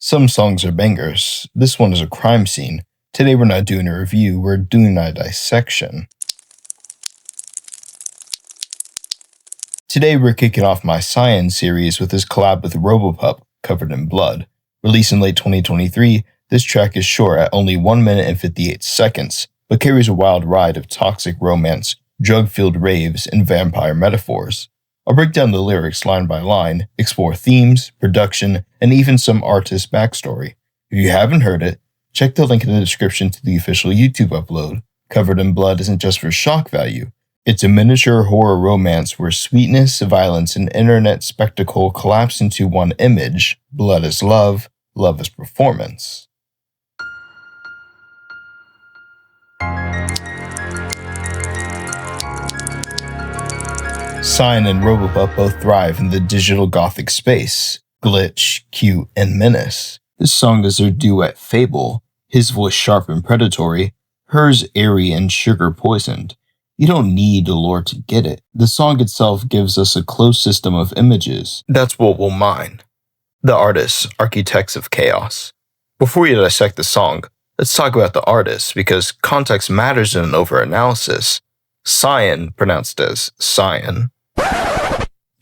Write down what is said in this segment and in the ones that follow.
Some songs are bangers. This one is a crime scene. Today we're not doing a review, we're doing a dissection. Today we're kicking off my Science series with his collab with Robopup, Covered in Blood. Released in late 2023, this track is short at only 1 minute and 58 seconds, but carries a wild ride of toxic romance, drug-fueled raves, and vampire metaphors. I'll break down the lyrics line by line, explore themes, production, and even some artist backstory. If you haven't heard it, check the link in the description to the official YouTube upload. Covered in Blood isn't just for shock value. It's a miniature horror romance where sweetness, violence, and internet spectacle collapse into one image. Blood is love, love is performance. Cyan and Robopup both thrive in the digital gothic space. Glitch, cute, and menace. This song is their duet Fable, his voice sharp and predatory, hers airy and sugar poisoned. You don't need the lore to get it. The song itself gives us a closed system of images. That's what we'll mine. The artists, architects of chaos. Before you dissect the song, let's talk about the artists because context matters in an overanalysis. Cyan, pronounced as Cyan.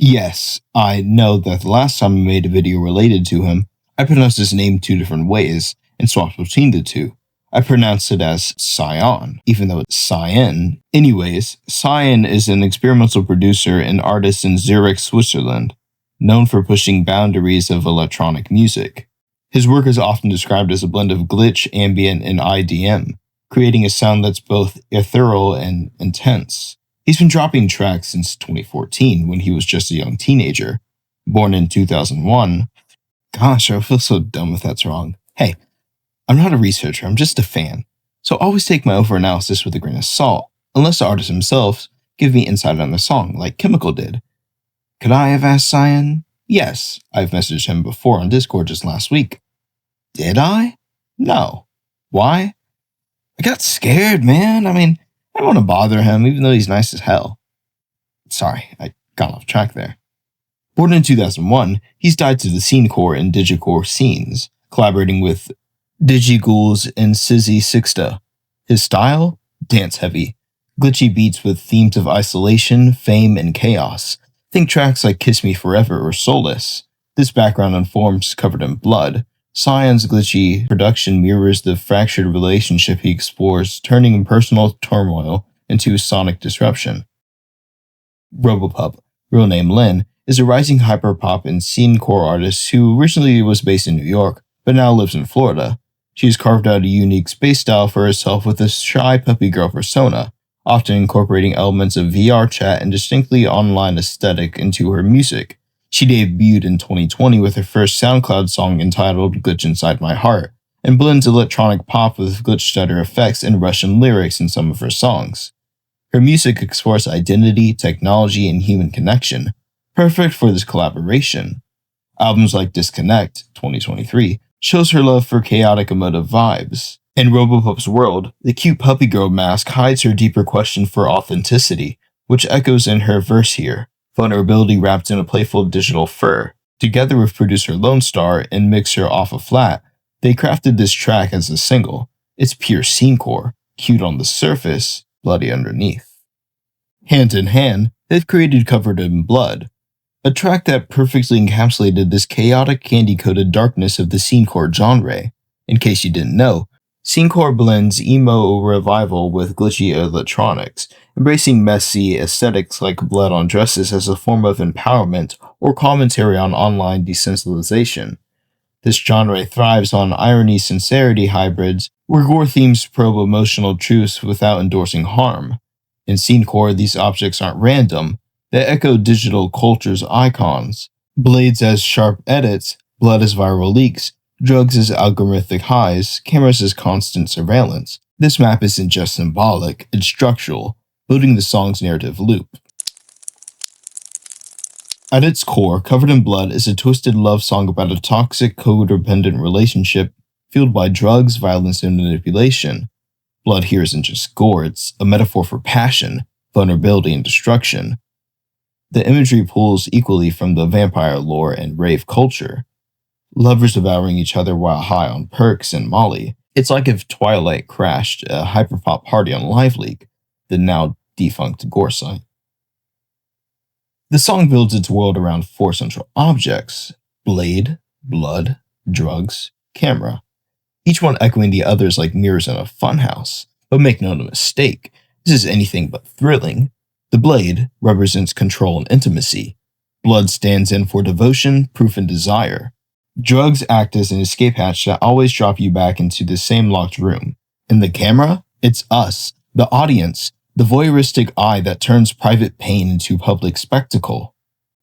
Yes, I know that the last time I made a video related to him, I pronounced his name 2 different ways and swapped between the two. I pronounced it as Cyan, even though it's Cyan. Anyways, Cyan is an experimental producer and artist in Zurich, Switzerland, known for pushing boundaries of electronic music. His work is often described as a blend of glitch, ambient, and IDM, creating a sound that's both ethereal and intense. He's been dropping tracks since 2014 when he was just a young teenager. Born in 2001. Gosh, I feel so dumb if that's wrong. Hey, I'm not a researcher, I'm just a fan. So always take my overanalysis with a grain of salt, unless the artist himself give me insight on the song, like Chemical did. Could I have asked Cyan? Yes, I've messaged him before on Discord just last week. Did I? No. Why? I got scared, man. I don't want to bother him, even though he's nice as hell. Sorry, I got off track there. Born in 2001, he's dived to the Scenecore and digicore scenes, collaborating with Digighouls and Sizzy Sixta. His style? Dance-heavy. Glitchy beats with themes of isolation, fame, and chaos. Think tracks like Kiss Me Forever or Solace. This background informs Covered in Blood. Cyan's glitchy production mirrors the fractured relationship he explores, turning impersonal turmoil into sonic disruption. Robopup, real name Lynn, is a rising hyperpop and scenecore artist who originally was based in New York, but now lives in Florida. She has carved out a unique space style for herself with a shy puppy girl persona, often incorporating elements of VR chat and distinctly online aesthetic into her music. She debuted in 2020 with her first SoundCloud song entitled Glitch Inside My Heart, and blends electronic pop with glitch stutter effects and Russian lyrics in some of her songs. Her music explores identity, technology, and human connection, perfect for this collaboration. Albums like Disconnect, 2023, shows her love for chaotic emotive vibes. In Robopup's world, the cute puppy girl mask hides her deeper question for authenticity, which echoes in her verse here. Vulnerability wrapped in a playful digital fur. Together with producer Lone Star and mixer Off a Flat, they crafted this track as a single. It's pure scenecore, cute on the surface, bloody underneath. Hand in hand, they've created Covered in Blood, a track that perfectly encapsulated this chaotic candy-coated darkness of the scenecore genre. In case you didn't know, scenecore blends emo revival with glitchy electronics, embracing messy aesthetics like blood on dresses as a form of empowerment or commentary on online desensitization. This genre thrives on irony-sincerity hybrids, where gore themes probe emotional truths without endorsing harm. In scenecore, these objects aren't random, they echo digital culture's icons. Blades as sharp edits, blood as viral leaks, drugs as algorithmic highs, cameras as constant surveillance. This map isn't just symbolic, it's structural, building the song's narrative loop. At its core, Covered in Blood is a twisted love song about a toxic, codependent relationship fueled by drugs, violence, and manipulation. Blood here isn't just gore, it's a metaphor for passion, vulnerability, and destruction. The imagery pulls equally from the vampire lore and rave culture. lovers devouring each other while high on perks and Molly. It's like if Twilight crashed a hyperpop party on LiveLeak, the now defunct gore site. The song builds its world around 4 central objects: blade, blood, drugs, camera. Each one echoing the others like mirrors in a funhouse. But make no mistake, this is anything but thrilling. The blade represents control and intimacy. Blood stands in for devotion, proof, and desire. Drugs act as an escape hatch that always drop you back into the same locked room. And the camera? It's us, the audience, the voyeuristic eye that turns private pain into public spectacle.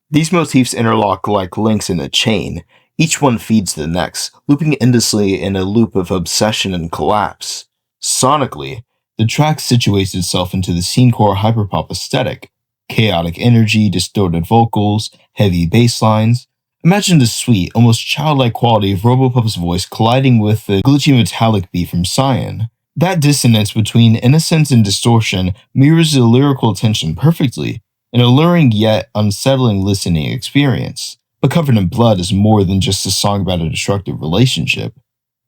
These motifs interlock like links in a chain. Each one feeds the next, looping endlessly in a loop of obsession and collapse. Sonically, the track situates itself into the Scenecore hyperpop aesthetic. Chaotic energy, distorted vocals, heavy bass lines. Imagine the sweet, almost childlike quality of Robopup's voice colliding with the glitchy metallic beat from Cyan. That dissonance between innocence and distortion mirrors the lyrical tension perfectly, an alluring yet unsettling listening experience. But Covered in Blood is more than just a song about a destructive relationship.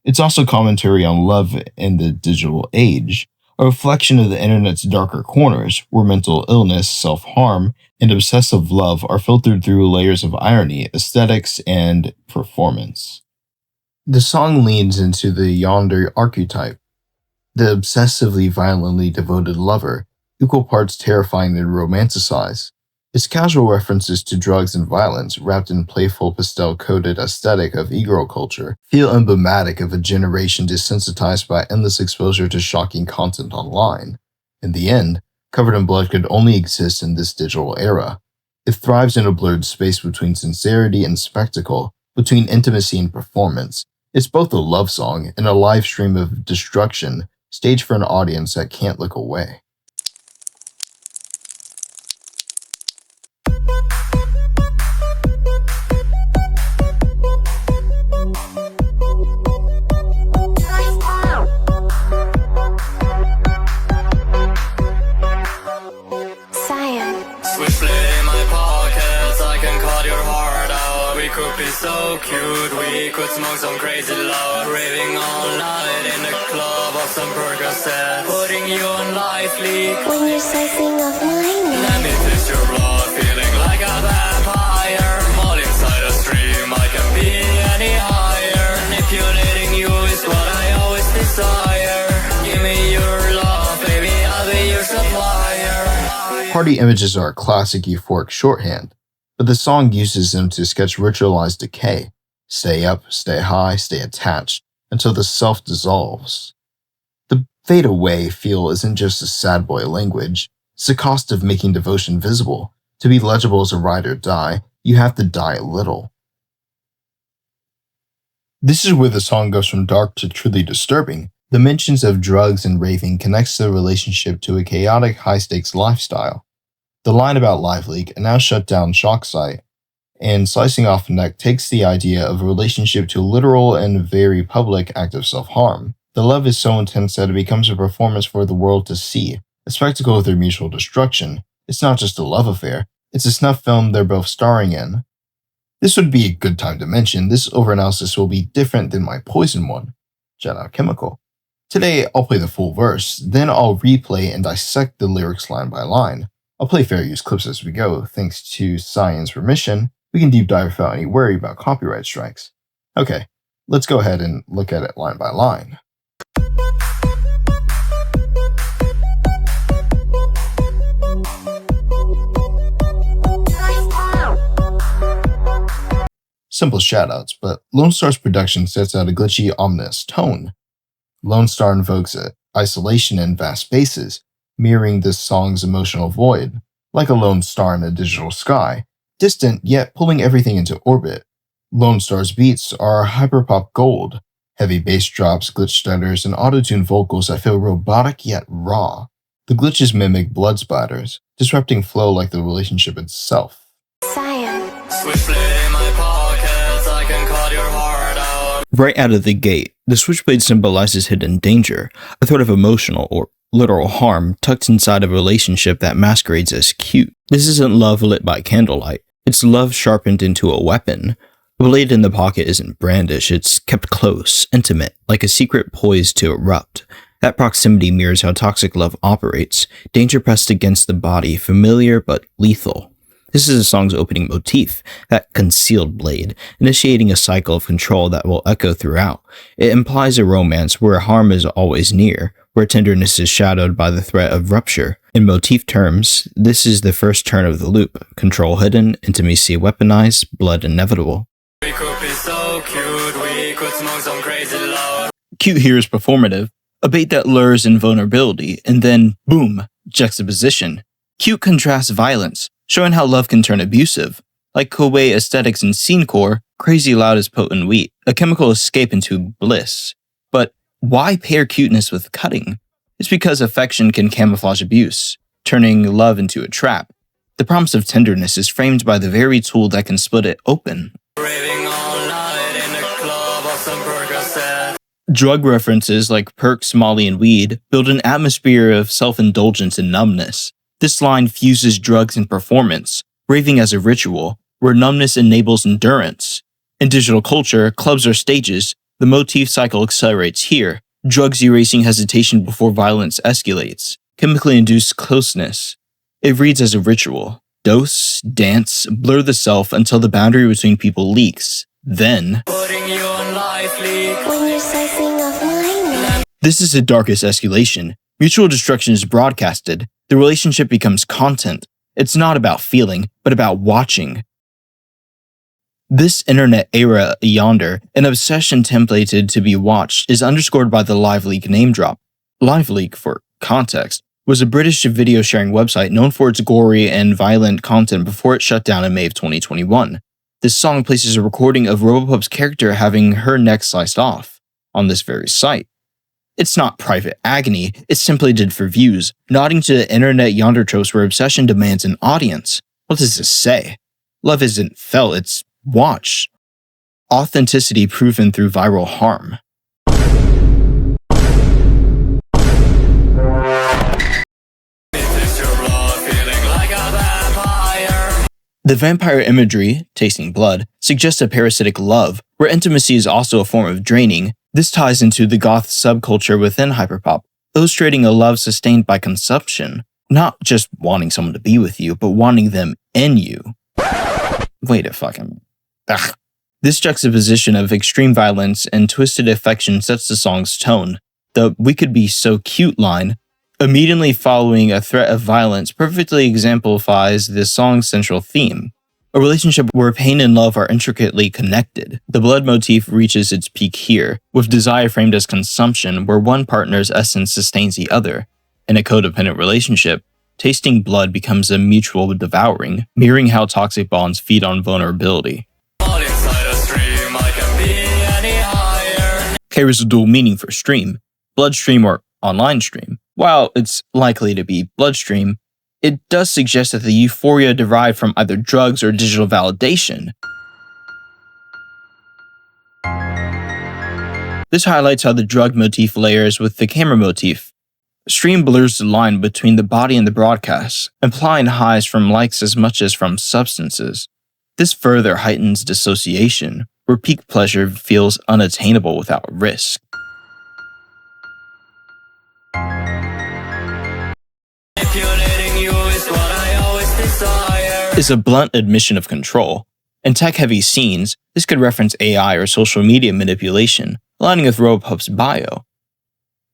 It's also commentary on love in the digital age, a reflection of the internet's darker corners, where mental illness, self-harm, and obsessive love are filtered through layers of irony, aesthetics, and performance. The song leans into the yonder archetype, the obsessively violently devoted lover, equal parts terrifying and romanticized. Its casual references to drugs and violence, wrapped in playful pastel-coded aesthetic of e-girl culture, feel emblematic of a generation desensitized by endless exposure to shocking content online. In the end, Covered in Blood could only exist in this digital era. It thrives in a blurred space between sincerity and spectacle, between intimacy and performance. It's both a love song and a live stream of destruction, staged for an audience that can't look away. So cute, we could smoke some crazy loud, raving all night in the club of some Percocets, putting you on LiveLeak. When you're slicing off my neck, let me taste your blood, feeling like a vampire. All inside a stream, I can be any higher. Manipulating you is what I always desire. Give me your love, baby, I'll be your supplier. Party images are a classic euphoric shorthand, but the song uses them to sketch ritualized decay. Stay up, stay high, stay attached, until the self dissolves. The fade away feel isn't just a sad boy language, it's the cost of making devotion visible. To be legible as a ride or die, you have to die a little. This is where the song goes from dark to truly disturbing. The mentions of drugs and raving connects the relationship to a chaotic, high-stakes lifestyle. The line about LiveLeak, a now shut down shock site, and slicing off a neck takes the idea of a relationship to a literal and very public act of self-harm. The love is so intense that it becomes a performance for the world to see, a spectacle of their mutual destruction. It's not just a love affair, it's a snuff film they're both starring in. This would be a good time to mention, this overanalysis will be different than my Poison one. Shout out Chemical. Today, I'll play the full verse, then I'll replay and dissect the lyrics line by line. I'll play fair use clips as we go, thanks to Cyan's permission. We can deep dive without any worry about copyright strikes. Okay, let's go ahead and look at it line by line. Simple shoutouts, but Lone Star's production sets out a glitchy, ominous tone. Lone Star invokes isolation in vast spaces, mirroring this song's emotional void, like a lone star in a digital sky, distant yet pulling everything into orbit. Lone Star's beats are hyperpop gold, heavy bass drops, glitch stutters, and auto-tune vocals that feel robotic yet raw. The glitches mimic blood splatters, disrupting flow like the relationship itself. Switchblade in my pockets, I can cut your heart out. Right out of the gate, the switchblade symbolizes hidden danger, a threat of emotional or literal harm tucked inside a relationship that masquerades as cute. This isn't love lit by candlelight, it's love sharpened into a weapon. The blade in the pocket isn't brandish, it's kept close, intimate, like a secret poised to erupt. That proximity mirrors how toxic love operates, danger pressed against the body, familiar but lethal. This is the song's opening motif, that concealed blade, initiating a cycle of control that will echo throughout. It implies a romance where harm is always near, where tenderness is shadowed by the threat of rupture. In motif terms, this is the first turn of the loop, control hidden, intimacy weaponized, blood inevitable. We could be so cute, we could smoke some crazy loud. Cute here is performative, a bait that lures in vulnerability, and then, boom, juxtaposition. Cute contrasts violence, showing how love can turn abusive. Like Koei aesthetics in Scenecore, crazy loud is potent wheat, a chemical escape into bliss. But why pair cuteness with cutting? It's because affection can camouflage abuse, turning love into a trap. The promise of tenderness is framed by the very tool that can split it open. Raving all night in the club of some Percocets. Drug references like perks, molly, and weed build an atmosphere of self-indulgence and numbness. This line fuses drugs and performance, raving as a ritual, where numbness enables endurance. In digital culture, clubs are stages. The motif cycle accelerates here, drugs erasing hesitation before violence escalates, chemically induced closeness. It reads as a ritual. Dose, dance, blur the self until the boundary between people leaks. Then, Putting you on LiveLeak. When you're slicing off my neck. this is the darkest escalation. Mutual destruction is broadcasted. The relationship becomes content. It's not about feeling, but about watching. This internet era yonder, an obsession templated to be watched, is underscored by the LiveLeak name drop. LiveLeak, for context, was a British video sharing website known for its gory and violent content before it shut down in May of 2021. This song places a recording of Robopup's character having her neck sliced off on this very site. It's not private agony, it's simply did for views, nodding to the internet yonder tropes where obsession demands an audience. What does this say? Love isn't felt, it's watched. Authenticity proven through viral harm. It's your blood feeling like a vampire. The vampire imagery, tasting blood, suggests a parasitic love, where intimacy is also a form of draining. This ties into the goth subculture within hyperpop, illustrating a love sustained by consumption, not just wanting someone to be with you, but wanting them in you. Wait a fucking... Ugh. This juxtaposition of extreme violence and twisted affection sets the song's tone. The "we could be so cute" line, immediately following a threat of violence, perfectly exemplifies this song's central theme. A relationship where pain and love are intricately connected. The blood motif reaches its peak here, with desire framed as consumption, where one partner's essence sustains the other. In a codependent relationship, tasting blood becomes a mutual devouring, mirroring how toxic bonds feed on vulnerability. All inside a stream, I can be any higher. Carries a dual meaning for stream, bloodstream or online stream. While it's likely to be bloodstream, it does suggest that the euphoria derived from either drugs or digital validation. This highlights how the drug motif layers with the camera motif. Stream blurs the line between the body and the broadcast, implying highs from likes as much as from substances. This further heightens dissociation, where peak pleasure feels unattainable without risk. Manipulating you is what I always desire. Is a blunt admission of control. In tech-heavy scenes, this could reference AI or social media manipulation, aligning with Robopup's bio.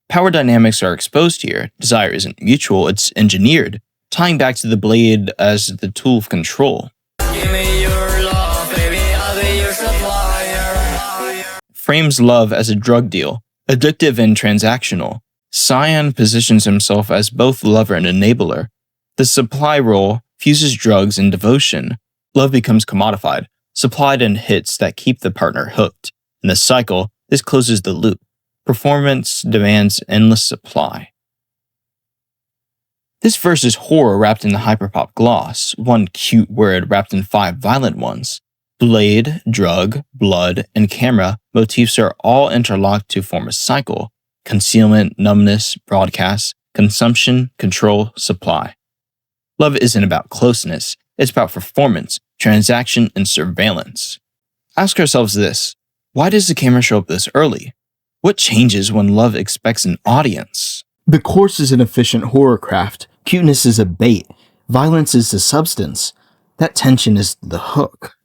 Power dynamics are exposed here. Desire isn't mutual, it's engineered, tying back to the blade as the tool of control. Give me your love, baby, I'll be your supplier. Frames love as a drug deal, addictive and transactional. Cyan positions himself as both lover and enabler. The supply role fuses drugs and devotion. Love becomes commodified, supplied in hits that keep the partner hooked. In the cycle, this closes the loop. Performance demands endless supply. This verse is horror wrapped in the hyperpop gloss, one cute word wrapped in 5 violent ones. Blade, drug, blood, and camera motifs are all interlocked to form a cycle. Concealment, numbness, broadcast, consumption, control, supply. Love isn't about closeness, it's about performance, transaction, and surveillance. Ask ourselves this: why does the camera show up this early? What changes when love expects an audience? The course is an efficient horror craft. Cuteness is a bait. Violence is the substance. That tension is the hook.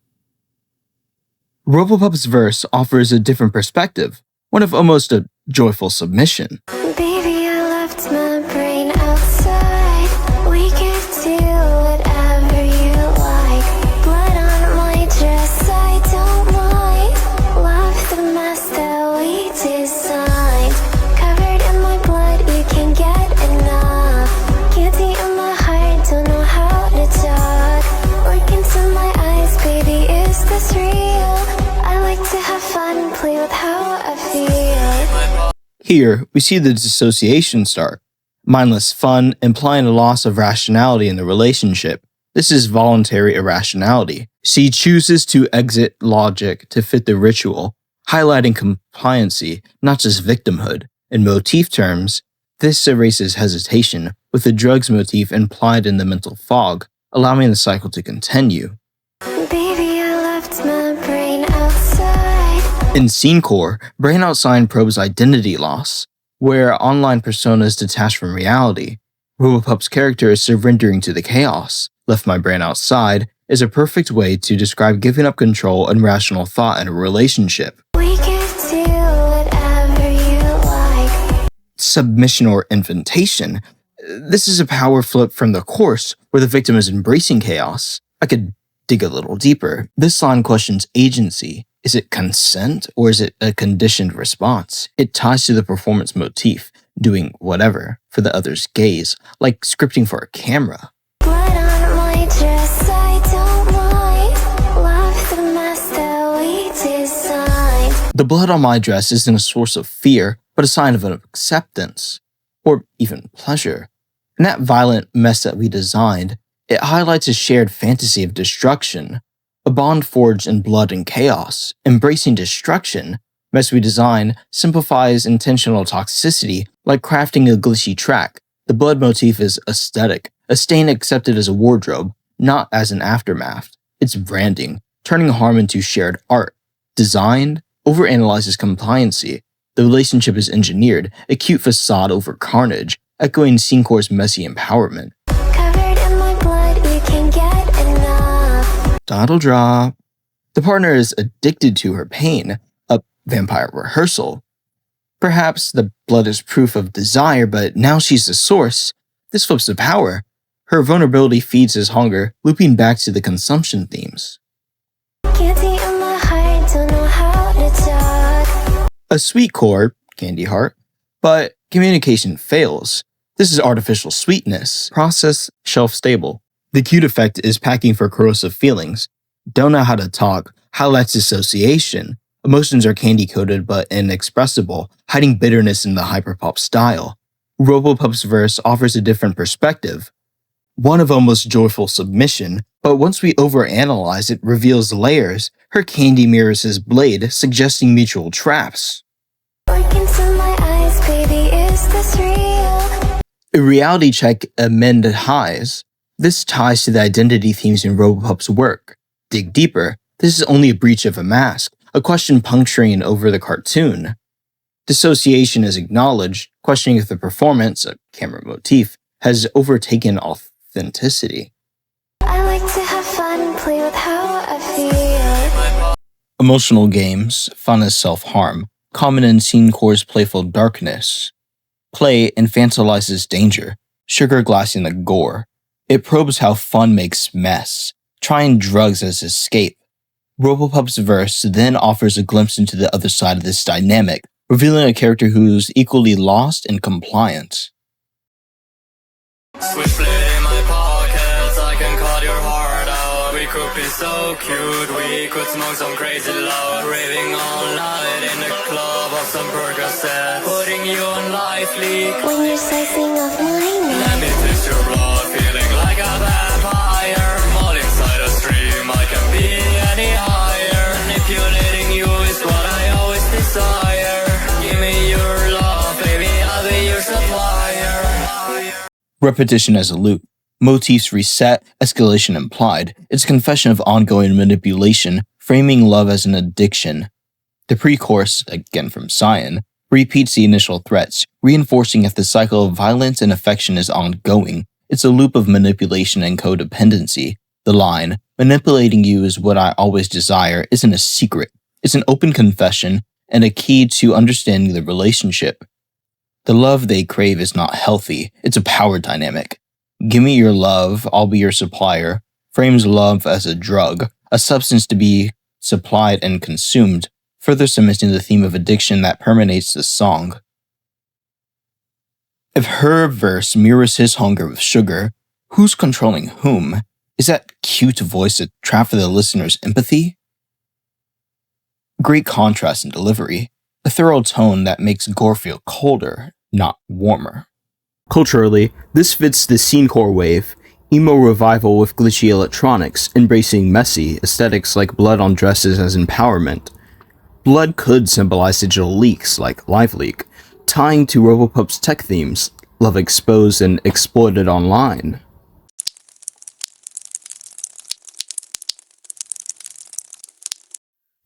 Robopup's verse offers a different perspective, one of almost a joyful submission. Baby, I left my brain outside. We could do whatever you like. Blood on my dress, I don't mind. Love the mess that we designed. Covered in my blood, you can get enough. Guilty in my heart, don't know how to talk. Look into my eyes, baby, is this real? I like to have fun, play with how I feel. Here, we see the dissociation start. Mindless fun, implying a loss of rationality in the relationship. This is voluntary irrationality. She chooses to exit logic to fit the ritual, highlighting compliancy, not just victimhood. In motif terms, this erases hesitation, with the drugs motif implied in the mental fog, allowing the cycle to continue. Baby, I left my brain outside. In Scenecore, Brain Outside probes identity loss, where online personas detach from reality. Robopup's character is surrendering to the chaos. Left my brain outside is a perfect way to describe giving up control and rational thought in a relationship. We could do whatever you like. Submission or invitation. This is a power flip from the course, where the victim is embracing chaos. I could dig a little deeper. This line questions agency. Is it consent or is it a conditioned response? It ties to the performance motif, doing whatever for the other's gaze, like scripting for a camera. Blood on my dress, I don't mind. Love the mess that we designed. The blood on my dress isn't a source of fear, but a sign of acceptance, or even pleasure. In that violent mess that we designed, it highlights a shared fantasy of destruction, a bond forged in blood and chaos. Embracing destruction, mess we design, simplifies intentional toxicity, like crafting a glitchy track. The blood motif is aesthetic, a stain accepted as a wardrobe, not as an aftermath. It's branding, turning harm into shared art. Designed, overanalyzes compliancy. The relationship is engineered, a cute facade over carnage, echoing Scenecore's messy empowerment. Covered in my blood, you can get enough. Title drop. The partner is addicted to her pain, a vampire rehearsal. Perhaps the blood is proof of desire, but now she's the source. This flips the power. Her vulnerability feeds his hunger, looping back to the consumption themes. Guilty in my heart, don't know how to talk. A sweet chord, candy heart, but communication fails. This is artificial sweetness, process shelf stable. The cute effect is packing for corrosive feelings. Don't know how to talk, highlights dissociation. Emotions are candy coated but inexpressible, hiding bitterness in the hyperpop style. Robopup's verse offers a different perspective, one of almost joyful submission, but once we overanalyze it, reveals layers. Her candy mirrors his blade, suggesting mutual traps. Look into my eyes, baby, is this real? A reality check amid highs. This ties to the identity themes in Robopup's work. Dig deeper. This is only a breach of a mask, a question puncturing over the cartoon. Dissociation is acknowledged, questioning if the performance, a camera motif, has overtaken authenticity. I like to have fun, play with how I feel. Emotional games, fun as self-harm, common in Scenecore's playful darkness. Play infantilizes danger, sugar glassing the gore. It probes how fun makes mess, trying drugs as escape. Robopup's verse then offers a glimpse into the other side of this dynamic, revealing a character who's equally lost and compliant. Switchblade in my pockets, I can cut your heart out. We could be so cute, we could smoke some crazy loud. Raving all night in the club of some Percocets. Putting you on LiveLeak. When you're slicing off my neck. Let me taste your blood, feeling like a vampire. All inside a stream, I can be any higher. Manipulating you is what I always desire. Give me your love, baby, I'll be your supplier. Repetition as a loop. Motifs reset, escalation implied. It's a confession of ongoing manipulation, framing love as an addiction. The pre-chorus, again from Cyan, repeats the initial threats, reinforcing if the cycle of violence and affection is ongoing. It's a loop of manipulation and codependency. The line, "Manipulating you is what I always desire," isn't a secret. It's an open confession and a key to understanding the relationship. The love they crave is not healthy, it's a power dynamic. "Give me your love, I'll be your supplier," frames love as a drug, a substance to be supplied and consumed, further cementing the theme of addiction that permeates the song. If her verse mirrors his hunger with sugar, who's controlling whom? Is that cute voice a trap for the listener's empathy? Great contrast in delivery, a thorough tone that makes Gore feel colder, not warmer. Culturally, this fits the Scenecore wave, emo revival with glitchy electronics, embracing messy aesthetics like blood on dresses as empowerment. Blood could symbolize digital leaks like LiveLeak, tying to Robopup's tech themes, love exposed and exploited online.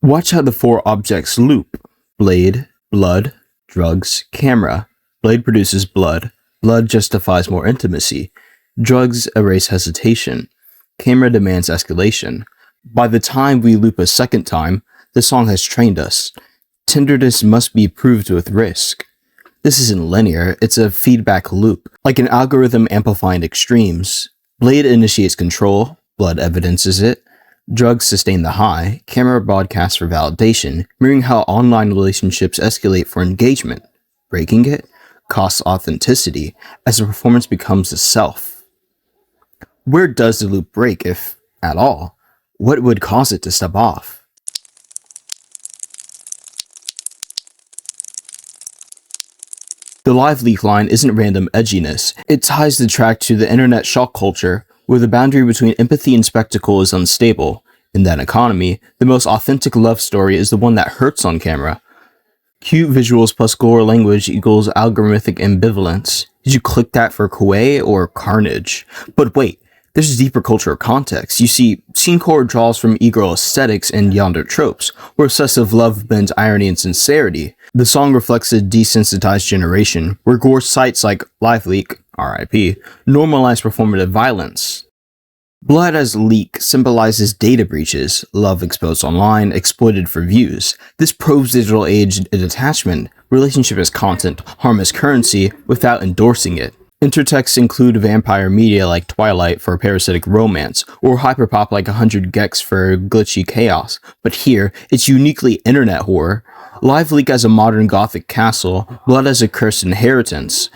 Watch how the four objects loop: blade, blood, drugs, camera. Blade produces blood. Blood justifies more intimacy. Drugs erase hesitation. Camera demands escalation. By the time we loop a second time, the song has trained us. Tenderness must be proved with risk. This isn't linear, it's a feedback loop, like an algorithm amplifying extremes. Blade initiates control, blood evidences it. Drugs sustain the high, camera broadcasts for validation, mirroring how online relationships escalate for engagement. Breaking it costs authenticity, as the performance becomes the self. Where does the loop break, if at all? What would cause it to step off? The LiveLeak line isn't random edginess, it ties the track to the internet shock culture, where the boundary between empathy and spectacle is unstable. In that economy, the most authentic love story is the one that hurts on camera. Cute visuals plus gore language equals algorithmic ambivalence. Did you click that for Kuei or carnage? But wait, there's deeper cultural context. You see, Scenecore draws from e-girl aesthetics and yonder tropes, where obsessive love blends irony and sincerity. The song reflects a desensitized generation, where gore sites like LiveLeak, RIP, normalize performative violence. Blood as leak symbolizes data breaches, love exposed online, exploited for views. This probes digital age detachment, relationship as content, harm as currency, without endorsing it. Intertexts include vampire media like Twilight for parasitic romance, or hyperpop like 100 gex for glitchy chaos, but here, it's uniquely internet horror. LiveLeak as a modern gothic castle, blood as a cursed inheritance.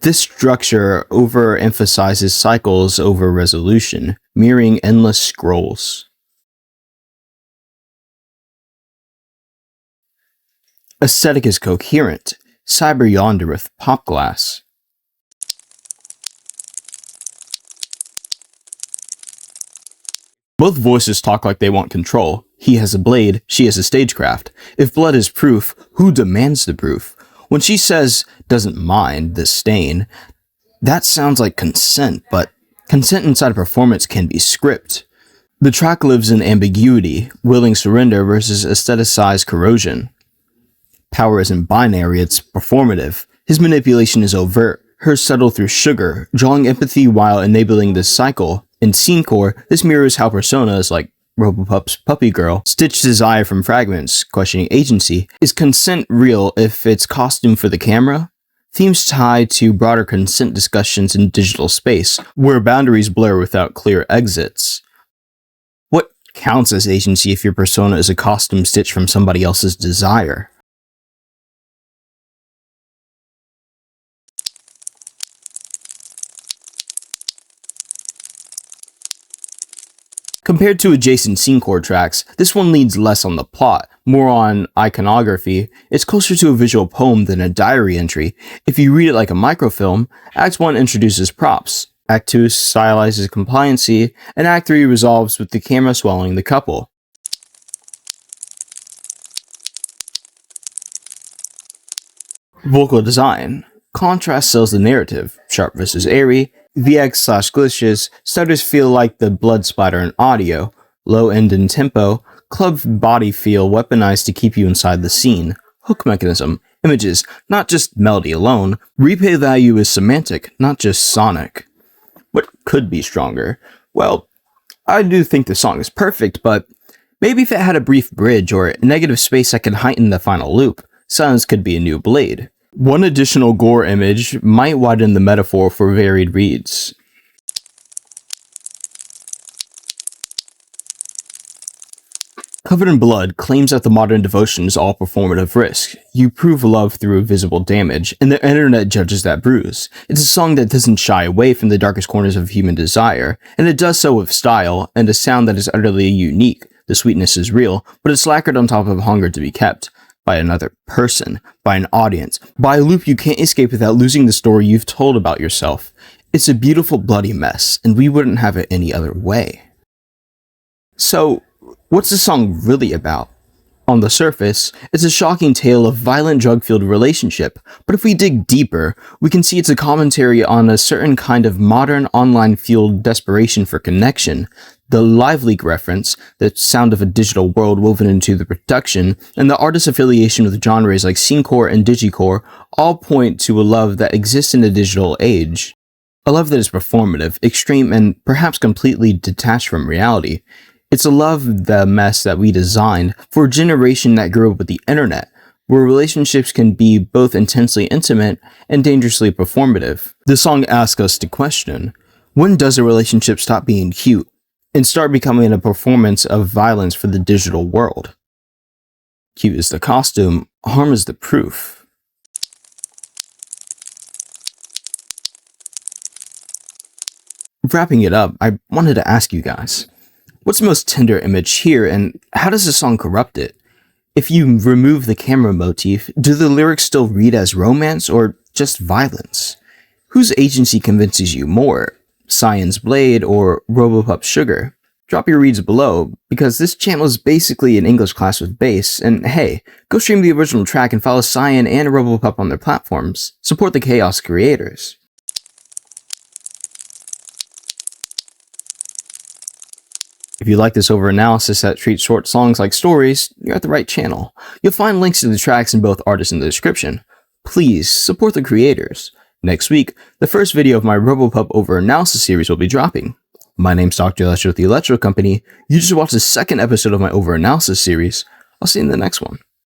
This structure overemphasizes cycles over resolution, mirroring endless scrolls. Aesthetic is coherent, cyber yonder with pop glass. Both voices talk like they want control. He has a blade, she has a stagecraft. If blood is proof, who demands the proof? When she says, doesn't mind the stain, that sounds like consent, but consent inside a performance can be script. The track lives in ambiguity, willing surrender versus aestheticized corrosion. Power isn't binary, it's performative. His manipulation is overt, hers subtle through sugar, drawing empathy while enabling this cycle. In Scenecore, this mirrors how personas like Robopup's Puppy Girl stitch desire from fragments, questioning agency. Is consent real if it's costume for the camera? Themes tied to broader consent discussions in digital space, where boundaries blur without clear exits. What counts as agency if your persona is a costume stitched from somebody else's desire? Compared to adjacent Scenecore tracks, this one leans less on the plot, more on iconography. It's closer to a visual poem than a diary entry. If you read it like a microfilm, Act 1 introduces props, Act 2 stylizes compliancy, and Act 3 resolves with the camera swallowing the couple. Vocal design. Contrast sells the narrative, sharp versus airy, VX/glitches, starters feel like the blood splatter in audio, low end in tempo, club body feel weaponized to keep you inside the scene, hook mechanism, images, not just melody alone, replay value is semantic, not just sonic. What could be stronger? Well, I do think the song is perfect, but maybe if it had a brief bridge or a negative space that could heighten the final loop, silence could be a new blade. One additional gore image might widen the metaphor for varied reads. Covered in Blood claims that the modern devotion is all performative risk. You prove love through visible damage, and the internet judges that bruise. It's a song that doesn't shy away from the darkest corners of human desire, and it does so with style and a sound that is utterly unique. The sweetness is real, but it's lacquered on top of hunger to be kept. By another person, by an audience, by a loop you can't escape without losing the story you've told about yourself. It's a beautiful bloody mess, and we wouldn't have it any other way. So, what's the song really about? On the surface, it's a shocking tale of violent drug-fueled relationship, but if we dig deeper, we can see it's a commentary on a certain kind of modern online-fueled desperation for connection. The LiveLeak reference, the sound of a digital world woven into the production, and the artist's affiliation with genres like Scenecore and digicore all point to a love that exists in the digital age. A love that is performative, extreme, and perhaps completely detached from reality. It's a love, the mess that we designed for a generation that grew up with the internet, where relationships can be both intensely intimate and dangerously performative. The song asks us to question, when does a relationship stop being cute and start becoming a performance of violence for the digital world? Cute is the costume, harm is the proof. Wrapping it up, I wanted to ask you guys, what's the most tender image here, and how does the song corrupt it? If you remove the camera motif, do the lyrics still read as romance or just violence? Whose agency convinces you more? Cyan's Blade or Robopup Sugar? Drop your reads below, because this channel is basically an English class with bass, and hey, go stream the original track and follow Cyan and Robopup on their platforms. Support the Chaos creators. If you like this overanalysis that treats short songs like stories, you're at the right channel. You'll find links to the tracks and both artists in the description. Please support the creators. Next week, the first video of my Robopup overanalysis series will be dropping. My name's Dr. Electro with the Electro Company. You just watched the second episode of my overanalysis series. I'll see you in the next one.